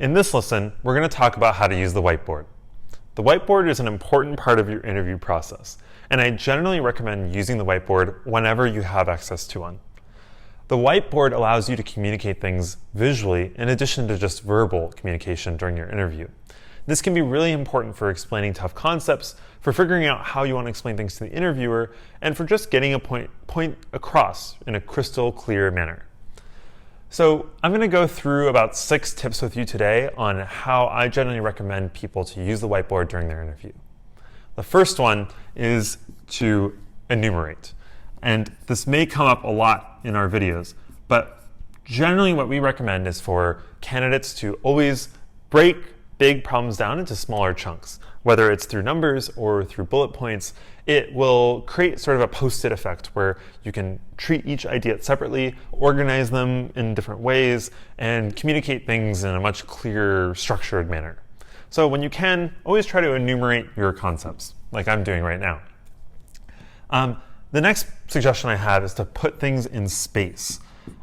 In this lesson, we're going to talk about how to use the whiteboard. The whiteboard is an important part of your interview process, and I generally recommend using the whiteboard whenever you have access to one. The whiteboard allows you to communicate things visually in addition to just verbal communication during your interview. This can be really important for explaining tough concepts, for figuring out how you want to explain things to the interviewer, and for just getting a point across in a crystal clear manner. So I'm going to go through about 6 tips with you today on how I generally recommend people to use the whiteboard during their interview. The first one is to enumerate. And this may come up a lot in our videos, but generally what we recommend is for candidates to always break big problems down into smaller chunks. Whether it's through numbers or through bullet points, it will create sort of a post-it effect where you can treat each idea separately, organize them in different ways, and communicate things in a much clearer, structured manner. So when you can, always try to enumerate your concepts, like I'm doing right now. The next suggestion I have is to put things in space.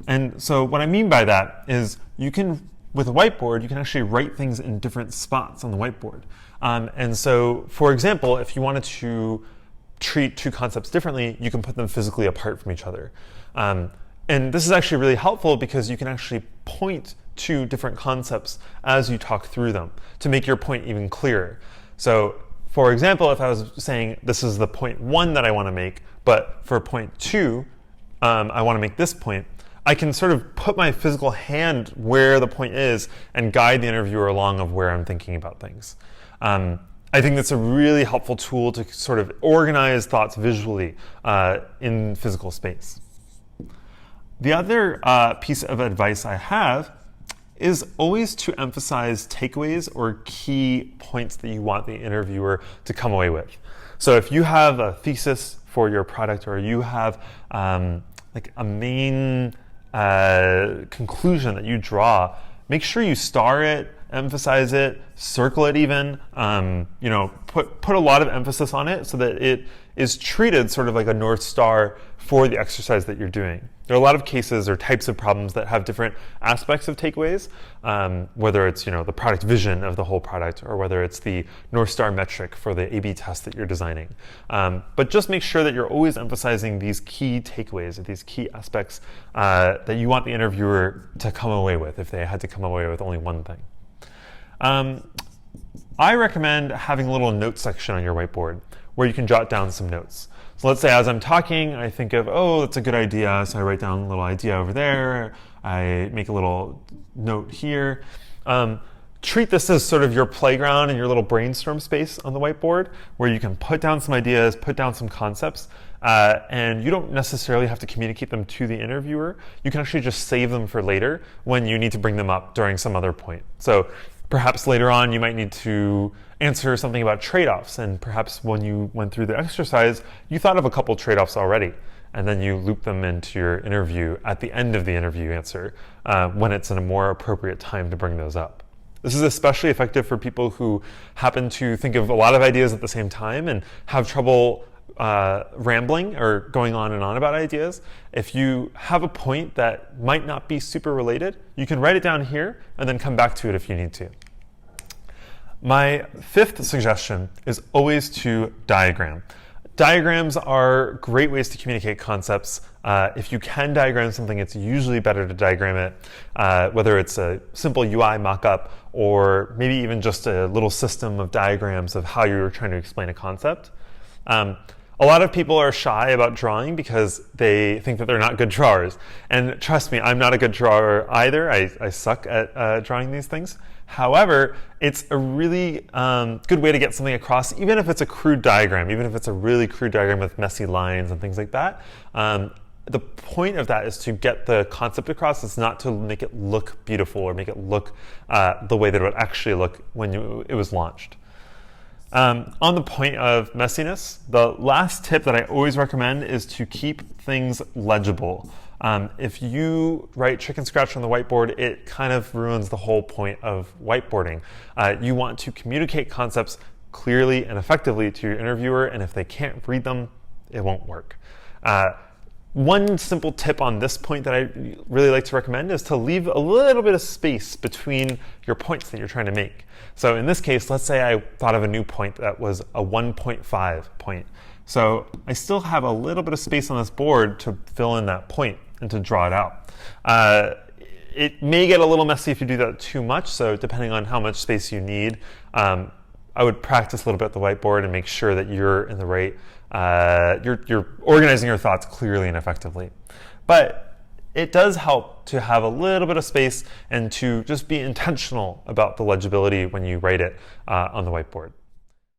And so what I mean by that is with a whiteboard, you can actually write things in different spots on the whiteboard. And so, for example, if you wanted to treat 2 concepts differently, you can put them physically apart from each other. And this is actually really helpful because you can actually point to different concepts as you talk through them to make your point even clearer. So, for example, if I was saying this is the point 1 that I want to make, but for point 2, I want to make this point, I can sort of put my physical hand where the point is and guide the interviewer along of where I'm thinking about things. I think that's a really helpful tool to sort of organize thoughts visually in physical space. The other piece of advice I have is always to emphasize takeaways or key points that you want the interviewer to come away with. So if you have a thesis for your product or you have like a main conclusion that you draw, make sure you star it, emphasize it, circle it even, put a lot of emphasis on it so that it is treated sort of like a North Star for the exercise that you're doing. There are a lot of cases or types of problems that have different aspects of takeaways, whether it's the product vision of the whole product or whether it's the North Star metric for the A/B test that you're designing. But just make sure that you're always emphasizing these key takeaways or these key aspects that you want the interviewer to come away with if they had to come away with only one thing. I recommend having a little note section on your whiteboard where you can jot down some notes. So let's say as I'm talking, I think of, oh, that's a good idea. So I write down a little idea over there. I make a little note here. Treat this as sort of your playground and your little brainstorm space on the whiteboard where you can put down some ideas, put down some concepts, and you don't necessarily have to communicate them to the interviewer. You can actually just save them for later when you need to bring them up during some other point. So perhaps later on you might need to answer something about trade-offs, and perhaps when you went through the exercise, you thought of a couple trade-offs already, and then you loop them into your interview at the end of the interview answer when it's in a more appropriate time to bring those up. This is especially effective for people who happen to think of a lot of ideas at the same time and have trouble rambling or going on and on about ideas. If you have a point that might not be super related, you can write it down here and then come back to it if you need to. My 5th suggestion is always to diagram. Diagrams are great ways to communicate concepts. If you can diagram something, it's usually better to diagram it, whether it's a simple UI mockup or maybe even just a little system of diagrams of how you're trying to explain a concept. A lot of people are shy about drawing because they think that they're not good drawers. And trust me, I'm not a good drawer either. I suck at drawing these things. However, it's a really good way to get something across, even if it's a crude diagram, even if it's a really crude diagram with messy lines and things like that. The point of that is to get the concept across. It's not to make it look beautiful or make it look the way that it would actually look when it was launched. On the point of messiness, the last tip that I always recommend is to keep things legible. If you write chicken scratch on the whiteboard, it kind of ruins the whole point of whiteboarding. You want to communicate concepts clearly and effectively to your interviewer, and if they can't read them, it won't work. One simple tip on this point that I really like to recommend is to leave a little bit of space between your points that you're trying to make. So in this case, let's say I thought of a new point that was a 1.5 point. So I still have a little bit of space on this board to fill in that point and to draw it out. It may get a little messy if you do that too much, so depending on how much space you need, I would practice a little bit at the whiteboard and make sure that you're in the right, you're organizing your thoughts clearly and effectively. But it does help to have a little bit of space and to just be intentional about the legibility when you write it on the whiteboard.